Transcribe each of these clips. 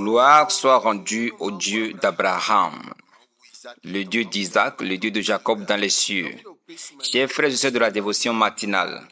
Gloire soit rendue au Dieu d'Abraham, le Dieu d'Isaac, le Dieu de Jacob dans les cieux. Chers frères et sœurs de la dévotion matinale,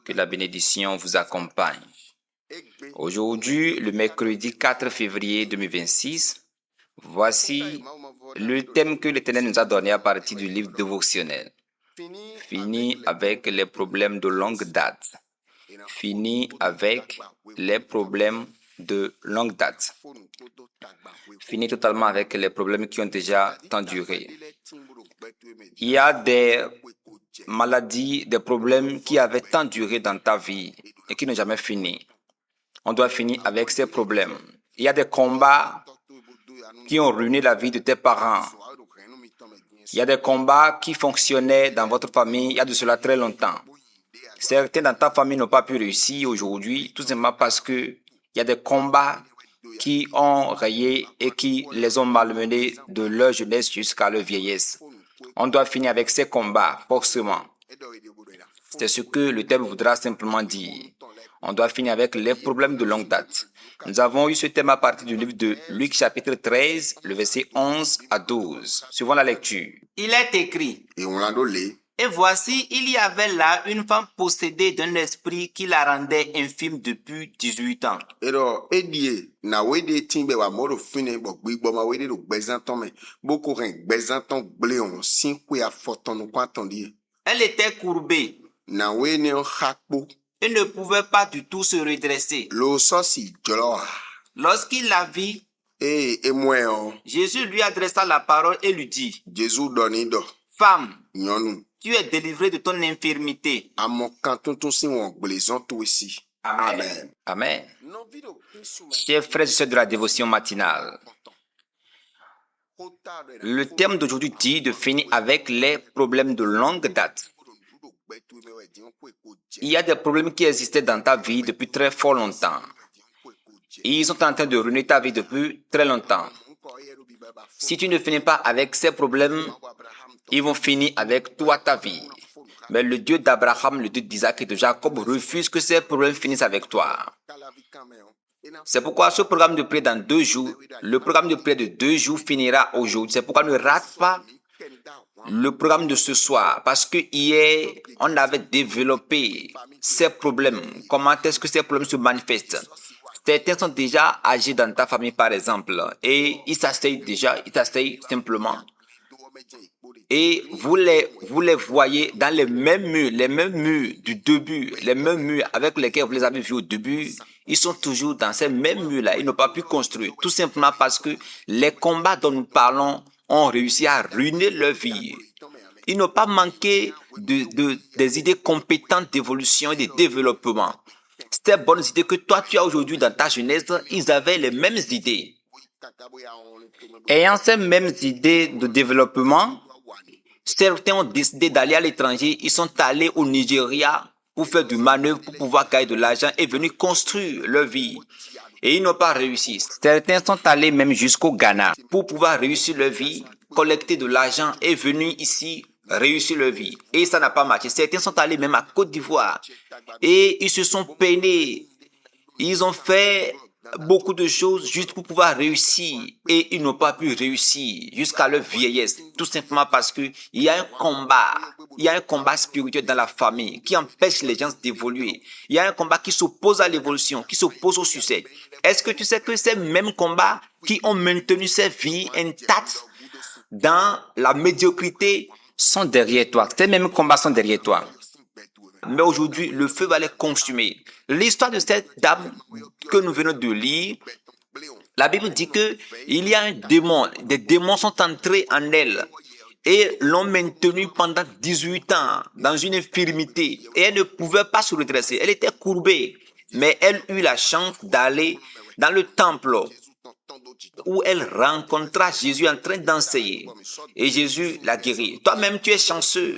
que la bénédiction vous accompagne. Aujourd'hui, le mercredi 4 février 2026, voici le thème que l'Éternel nous a donné à partir du livre dévotionnel. Fini avec les problèmes de longue date. Fini avec les problèmes de longue date. Fini totalement avec les problèmes qui ont déjà tant duré. Il y a des maladies, des problèmes qui avaient tant duré dans ta vie et qui n'ont jamais fini. On doit finir avec ces problèmes. Il y a des combats qui ont ruiné la vie de tes parents. Il y a des combats qui fonctionnaient dans votre famille il y a de cela très longtemps. Certains dans ta famille n'ont pas pu réussir aujourd'hui, tout simplement parce qu'il y a des combats qui ont rayé et qui les ont malmenés de leur jeunesse jusqu'à leur vieillesse. On doit finir avec ces combats, forcément. C'est ce que le thème voudra simplement dire. On doit finir avec les problèmes de longue date. Nous avons eu ce thème à partir du livre de Luc chapitre 13, le verset 11 à 12. Suivons la lecture. Il est écrit, et voici, il y avait là une femme possédée d'un esprit qui la rendait infime depuis 18 ans. Elle était courbée et ne pouvait pas du tout se redresser. Lorsqu'il la vit, Jésus lui adressa la parole et lui dit, femme, tu es délivrée de ton infirmité. Amen. Amen. Chers frères et sœurs de la dévotion matinale, le thème d'aujourd'hui dit de finir avec les problèmes de longue date. Il y a des problèmes qui existaient dans ta vie depuis très fort longtemps. Ils sont en train de ruiner ta vie depuis très longtemps. Si tu ne finis pas avec ces problèmes, ils vont finir avec toi, ta vie. Mais le Dieu d'Abraham, le Dieu d'Isaac et de Jacob refuse que ces problèmes finissent avec toi. C'est pourquoi ce programme de prière dans 2 jours, le programme de prière de 2 jours finira aujourd'hui. C'est pourquoi ne rate pas le programme de ce soir. Parce que hier, on avait développé ces problèmes. Comment est-ce que ces problèmes se manifestent? Certains sont déjà âgés dans ta famille, par exemple, et ils s'asseyent simplement. Et vous les voyez dans les mêmes murs du début, les mêmes murs avec lesquels vous les avez vus au début, ils sont toujours dans ces mêmes murs-là. Ils n'ont pas pu construire, tout simplement parce que les combats dont nous parlons ont réussi à ruiner leur vie. Ils n'ont pas manqué des idées compétentes d'évolution et de développement. Ces bonnes idées que toi tu as aujourd'hui dans ta jeunesse, ils avaient les mêmes idées. Ayant ces mêmes idées de développement, certains ont décidé d'aller à l'étranger. Ils sont allés au Nigeria pour faire du manœuvre, pour pouvoir gagner de l'argent et venir construire leur vie. Et ils n'ont pas réussi. Certains sont allés même jusqu'au Ghana pour pouvoir réussir leur vie, collecter de l'argent et venir ici réussir leur vie. Et ça n'a pas marché. Certains sont allés même à Côte d'Ivoire et ils se sont peinés. Ils ont fait beaucoup de choses juste pour pouvoir réussir et ils n'ont pas pu réussir jusqu'à leur vieillesse, tout simplement parce que il y a un combat spirituel dans la famille qui empêche les gens d'évoluer. Il y a un combat qui s'oppose à l'évolution, qui s'oppose au succès. Est-ce que tu sais que ces mêmes combats qui ont maintenu ces vies intactes dans la médiocrité sont derrière toi? Ces mêmes combats sont derrière toi. Mais aujourd'hui, le feu va les consumer. L'histoire de cette dame que nous venons de lire, la Bible dit que il y a un démon. Des démons sont entrés en elle et l'ont maintenue pendant 18 ans dans une infirmité. Et elle ne pouvait pas se redresser. Elle était courbée. Mais elle eut la chance d'aller dans le temple où elle rencontra Jésus en train d'enseigner. Et Jésus l'a guérie. Toi-même, tu es chanceux.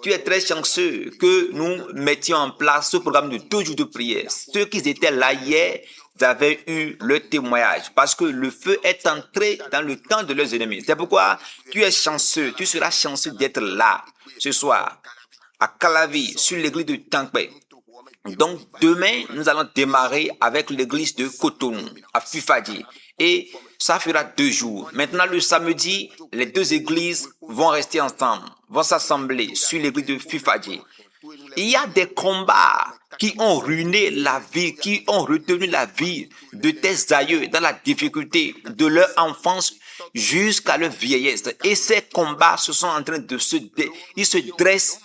Tu es très chanceux que nous mettions en place ce programme de 2 jours de prière. Ceux qui étaient là hier, ils avaient eu le témoignage parce que le feu est entré dans le camp de leurs ennemis. C'est pourquoi tu es chanceux. Tu seras chanceux d'être là ce soir à Calavi, sur l'église de Tankpe. Donc, demain, nous allons démarrer avec l'église de Cotonou, à Fufadji. Et ça fera 2 jours. Maintenant, le samedi, les 2 églises vont rester ensemble, vont s'assembler sur l'église de Fufadji. Il y a des combats qui ont ruiné la vie, qui ont retenu la vie de tes aïeux dans la difficulté de leur enfance jusqu'à leur vieillesse. Et ces combats se sont en train de ils se dressent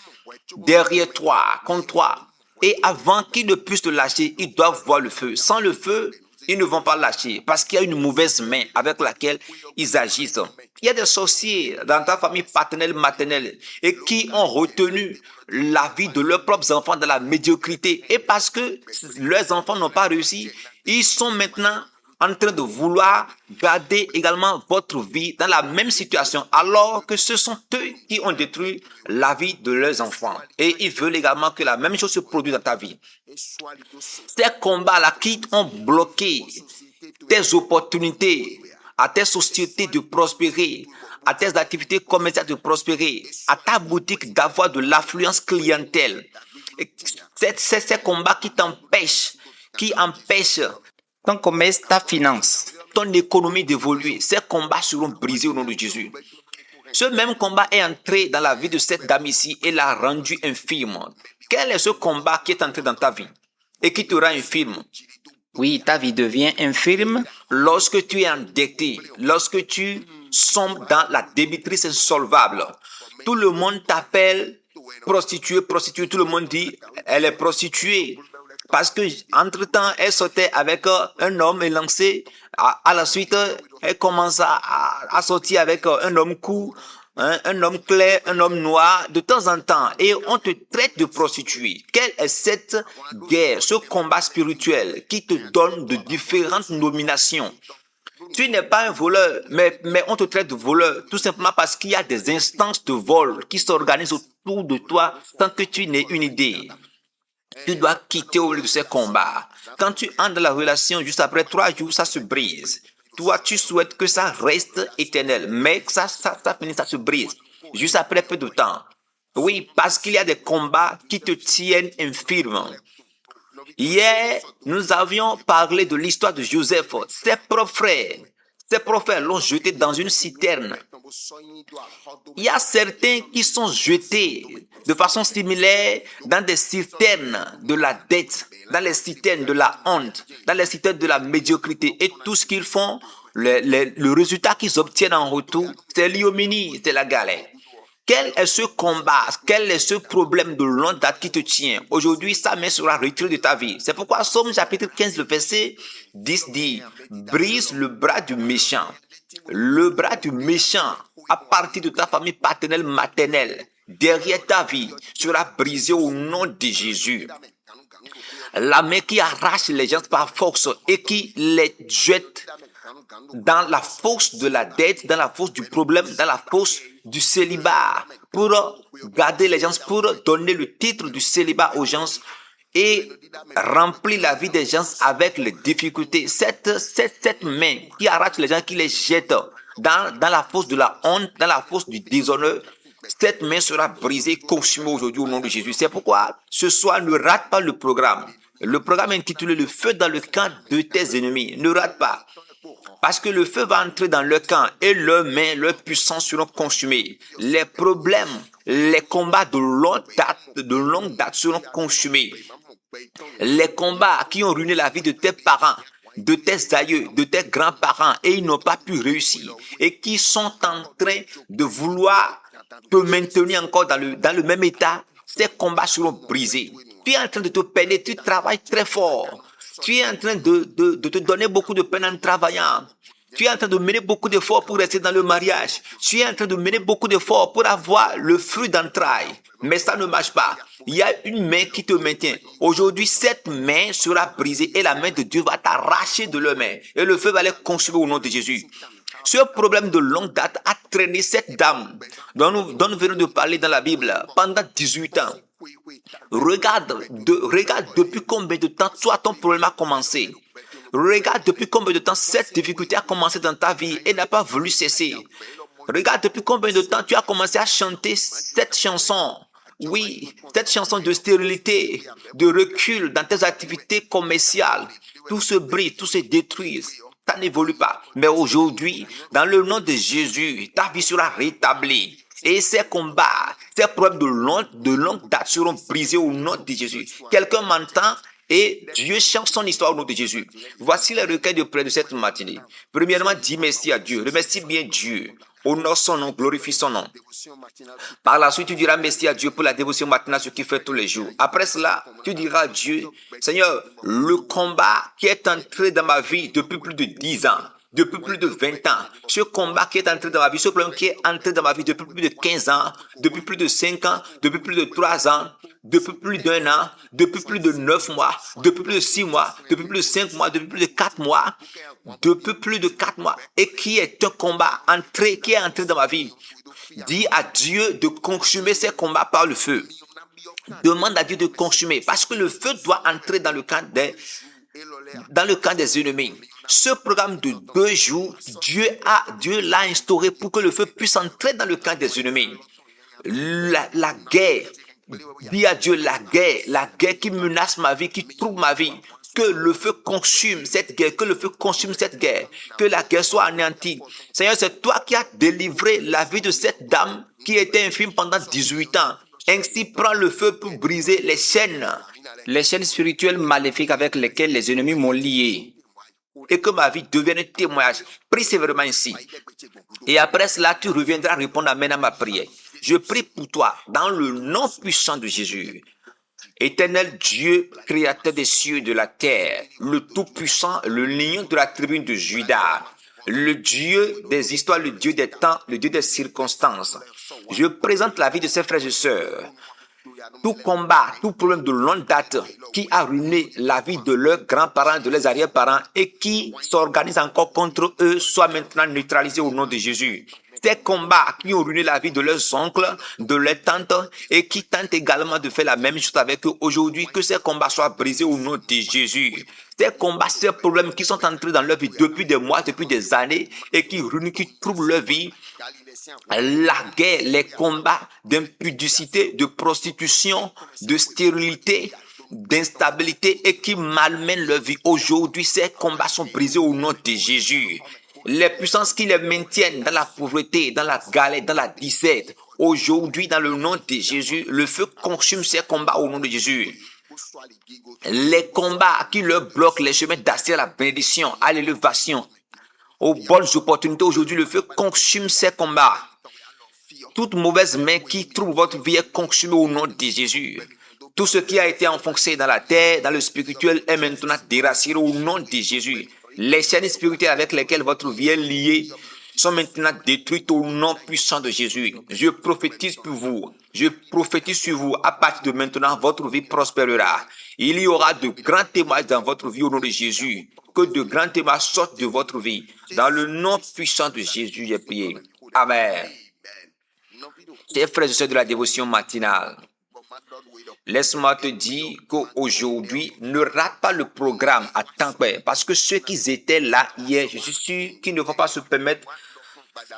derrière toi, contre toi. Et avant qu'ils ne puissent te lâcher, ils doivent voir le feu. Sans le feu, ils ne vont pas lâcher parce qu'il y a une mauvaise main avec laquelle ils agissent. Il y a des sorciers dans ta famille paternelle, maternelle et qui ont retenu la vie de leurs propres enfants dans la médiocrité. Et parce que leurs enfants n'ont pas réussi, ils sont maintenant en train de vouloir garder également votre vie dans la même situation, alors que ce sont eux qui ont détruit la vie de leurs enfants. Et ils veulent également que la même chose se produise dans ta vie. Ces combats-là qui ont bloqué tes opportunités, à tes sociétés de prospérer, à tes activités commerciales de prospérer, à ta boutique d'avoir de l'affluence clientèle. C'est ces combats qui t'empêchent, qui empêchent ton commerce, ta finance, ton économie d'évoluer. Ces combats seront brisés au nom de Jésus. Ce même combat est entré dans la vie de cette dame ici et l'a rendue infirme. Quel est ce combat qui est entré dans ta vie et qui te rend infirme? Oui, ta vie devient infirme lorsque tu es endetté, lorsque tu sombres dans la débitrice insolvable. Tout le monde t'appelle prostituée, prostituée. Tout le monde dit elle est prostituée. Parce que entre-temps, elle sortait avec un homme élancé. À la suite, elle commence à sortir avec un homme court, un homme clair, un homme noir, de temps en temps. Et on te traite de prostituée. Quelle est cette guerre, ce combat spirituel qui te donne de différentes nominations? Tu n'es pas un voleur, mais on te traite de voleur, tout simplement parce qu'il y a des instances de vol qui s'organisent autour de toi sans que tu n'aies une idée. Tu dois quitter au lieu de ces combats. Quand tu entres dans la relation, juste après 3 jours, ça se brise. Toi, tu souhaites que ça reste éternel, mais ça finit, ça se brise. Juste après peu de temps. Oui, parce qu'il y a des combats qui te tiennent infirme. Hier, nous avions parlé de l'histoire de Joseph. Ses propres frères l'ont jeté dans une citerne. Il y a certains qui sont jetés de façon similaire dans des citernes de la dette, dans les citernes de la honte, dans les citernes de la médiocrité. Et tout ce qu'ils font, le résultat qu'ils obtiennent en retour, c'est l'ignominie, c'est la galère. Quel est ce combat? Quel est ce problème de longue date qui te tient? Aujourd'hui, sa main sera retirée de ta vie. C'est pourquoi Somme chapitre 15, le verset 10 dit, brise le bras du méchant. Le bras du méchant, à partir de ta famille paternelle, maternelle, derrière ta vie, sera brisé au nom de Jésus. La main qui arrache les gens par force et qui les jette dans la fosse de la dette, dans la fosse du problème, dans la fosse du célibat, pour garder les gens, pour donner le titre du célibat aux gens et remplir la vie des gens avec les difficultés. Cette main qui arrache les gens, qui les jette dans la fosse de la honte, dans la fosse du déshonneur, cette main sera brisée, consumée aujourd'hui au nom de Jésus. C'est pourquoi ce soir, ne rate pas le programme. Le programme intitulé « Le feu dans le camp de tes ennemis ». Ne rate pas. Parce que le feu va entrer dans leur camp et leurs mains, leurs puissances seront consumées. Les problèmes, les combats de longue date seront consumés. Les combats qui ont ruiné la vie de tes parents, de tes aïeux, de tes grands-parents et ils n'ont pas pu réussir et qui sont en train de vouloir te maintenir encore dans le même état, ces combats seront brisés. Tu es en train de te peiner, tu travailles très fort. Tu es en train de te donner beaucoup de peine en travaillant. Tu es en train de mener beaucoup d'efforts pour rester dans le mariage. Tu es en train de mener beaucoup d'efforts pour avoir le fruit d'entrailles. Mais ça ne marche pas. Il y a une main qui te maintient. Aujourd'hui, cette main sera brisée et la main de Dieu va t'arracher de leur main. Et le feu va les consumer au nom de Jésus. Ce problème de longue date a traîné cette dame dont nous venons de parler dans la Bible pendant 18 ans. Regarde depuis combien de temps toi ton problème a commencé. Regarde depuis combien de temps cette difficulté a commencé dans ta vie et n'a pas voulu cesser. Regarde depuis combien de temps tu as commencé à chanter cette chanson Oui, cette chanson de stérilité, de recul dans tes activités commerciales, tout se brise, tout se détruit. Ça n'évolue pas. Mais aujourd'hui, dans le nom de Jésus, ta vie sera rétablie. Et ces combats, ces problèmes de longue date seront brisés au nom de Jésus. Quelqu'un m'entend et Dieu change son histoire au nom de Jésus. Voici les requêtes de prière de cette matinée. Premièrement, dis merci à Dieu. Remercie bien Dieu. Honore son nom, glorifie son nom. Par la suite, tu diras merci à Dieu pour la dévotion matinale, ce qu'il fait tous les jours. Après cela, tu diras à Dieu, Seigneur, le combat qui est entré dans ma vie depuis plus de 10 ans, depuis plus de 20 ans, ce combat qui est entré dans ma vie, ce problème qui est entré dans ma vie depuis plus de 15 ans, depuis plus de 5 ans, depuis plus de 3 ans, depuis plus d'1 an, depuis plus de 9 mois, depuis plus de 6 mois, depuis plus de 5 mois, depuis plus de 4 mois, depuis plus de 4 mois, et qui est un combat qui est entré dans ma vie. Dis à Dieu de consumer ces combats par le feu. Demande à Dieu de consumer, parce que le feu doit entrer dans le camp des ennemis. Ce programme de 2 jours, Dieu l'a instauré pour que le feu puisse entrer dans le camp des ennemis. La guerre, dis à Dieu la guerre qui menace ma vie, qui trouble ma vie. Que le feu consume cette guerre, que le feu consume cette guerre, que la guerre soit anéantie. Seigneur, c'est toi qui as délivré la vie de cette dame qui était infirme pendant 18 ans. Ainsi, prends le feu pour briser les chaînes spirituelles maléfiques avec lesquelles les ennemis m'ont lié. Et que ma vie devienne un témoignage. Prie sévèrement ainsi. Et après cela, tu reviendras répondre amen à ma prière. Je prie pour toi dans le nom puissant de Jésus. Éternel Dieu, créateur des cieux et de la terre, le Tout-Puissant, le lion de la tribu de Juda, le Dieu des histoires, le Dieu des temps, le Dieu des circonstances. Je présente la vie de ces frères et sœurs. Tout combat, tout problème de longue date qui a ruiné la vie de leurs grands-parents, de leurs arrière-parents et qui s'organise encore contre eux, soit maintenant neutralisé au nom de Jésus. Ces combats qui ont ruiné la vie de leurs oncles, de leurs tantes et qui tentent également de faire la même chose avec eux aujourd'hui, que ces combats soient brisés au nom de Jésus. Ces combats, ces problèmes qui sont entrés dans leur vie depuis des mois, depuis des années et qui ruinent, qui troublent leur vie. La guerre, les combats d'impudicité, de prostitution, de stérilité, d'instabilité et qui malmènent leur vie. Aujourd'hui, ces combats sont brisés au nom de Jésus. Les puissances qui les maintiennent dans la pauvreté, dans la galère, dans la disette. Aujourd'hui, dans le nom de Jésus, le feu consume ces combats au nom de Jésus. Les combats qui leur bloquent les chemins d'accès à la bénédiction, à l'élévation, aux bonnes opportunités. Aujourd'hui, le feu consume ces combats. Toute mauvaise main qui trouve votre vie est consumée au nom de Jésus. Tout ce qui a été enfoncé dans la terre, dans le spirituel, est maintenant déraciné au nom de Jésus. Les chaînes spirituelles avec lesquelles votre vie est liée sont maintenant détruites au nom puissant de Jésus. Je prophétise pour vous. Je prophétise sur vous. À partir de maintenant, votre vie prospérera. Il y aura de grands témoignages dans votre vie au nom de Jésus. Que de grands témoignages sortent de votre vie. Dans le nom puissant de Jésus, j'ai prié. Amen. Chers frères et sœurs de la dévotion matinale, laisse-moi te dire qu'aujourd'hui, ne rate pas le programme à temps plein. Parce que ceux qui étaient là hier, je suis sûr qu'ils ne vont pas se permettre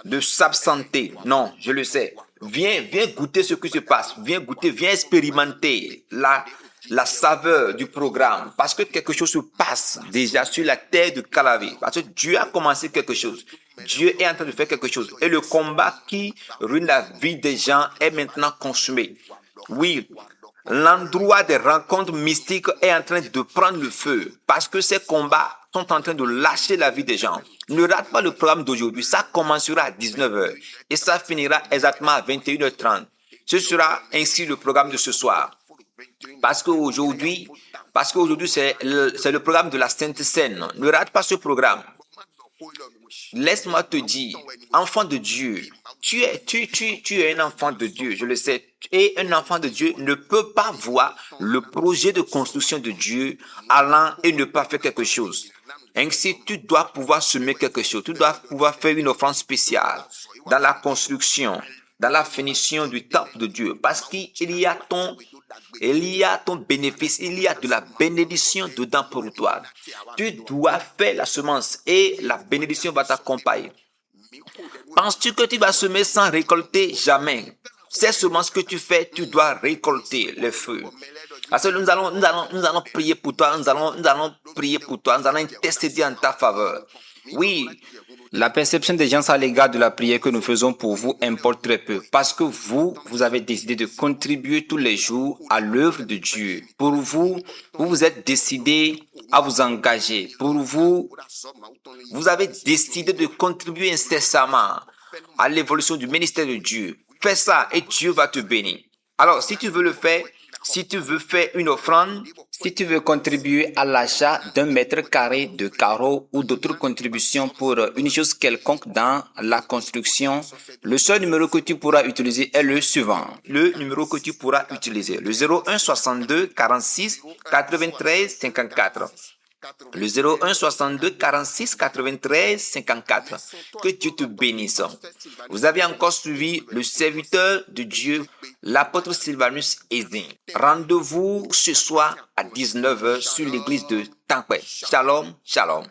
de s'absenter. Non, je le sais. Viens goûter ce qui se passe. Viens goûter, viens expérimenter la saveur du programme. Parce que quelque chose se passe déjà sur la terre de Calavi. Parce que Dieu a commencé quelque chose. Dieu est en train de faire quelque chose. Et le combat qui ruine la vie des gens est maintenant consumé. Oui, l'endroit des rencontres mystiques est en train de prendre le feu parce que ces combats sont en train de lâcher la vie des gens. Ne rate pas le programme d'aujourd'hui. Ça commencera à 19h et ça finira exactement à 21h30. Ce sera ainsi le programme de ce soir. Parce qu'aujourd'hui, c'est le programme de la Sainte Seine. Ne rate pas ce programme. Laisse-moi te dire, enfant de Dieu, tu es un enfant de Dieu, je le sais. Et un enfant de Dieu ne peut pas voir le projet de construction de Dieu allant et ne pas faire quelque chose. Ainsi, tu dois pouvoir semer quelque chose. Tu dois pouvoir faire une offrande spéciale dans la construction, dans la finition du temple de Dieu. Parce qu'il y a ton bénéfice, il y a de la bénédiction dedans pour toi. Tu dois faire la semence et la bénédiction va t'accompagner. Penses-tu que tu vas semer sans récolter? Jamais. C'est seulement ce que tu fais, tu dois récolter les fruits. Parce que nous allons prier pour toi, nous allons prier pour toi, nous allons intercéder en ta faveur. Oui, la perception des gens à l'égard de la prière que nous faisons pour vous importe très peu. Parce que vous avez décidé de contribuer tous les jours à l'œuvre de Dieu. Pour vous, vous êtes décidé à vous engager. Pour vous, vous avez décidé de contribuer incessamment à l'évolution du ministère de Dieu. Fais ça et Dieu va te bénir. Alors, si tu veux le faire, si tu veux faire une offrande, si tu veux contribuer à l'achat d'un mètre carré de carreaux ou d'autres contributions pour une chose quelconque dans la construction, le seul numéro que tu pourras utiliser est le suivant. Le numéro que tu pourras utiliser, le 01 62 46 93 54. Le 01 62 46 93 54. Que Dieu te bénisse. Vous avez encore suivi le serviteur de Dieu, l'apôtre Sylvanus Ezin. Rendez-vous ce soir à 19h sur l'église de Tankwe. Shalom, shalom.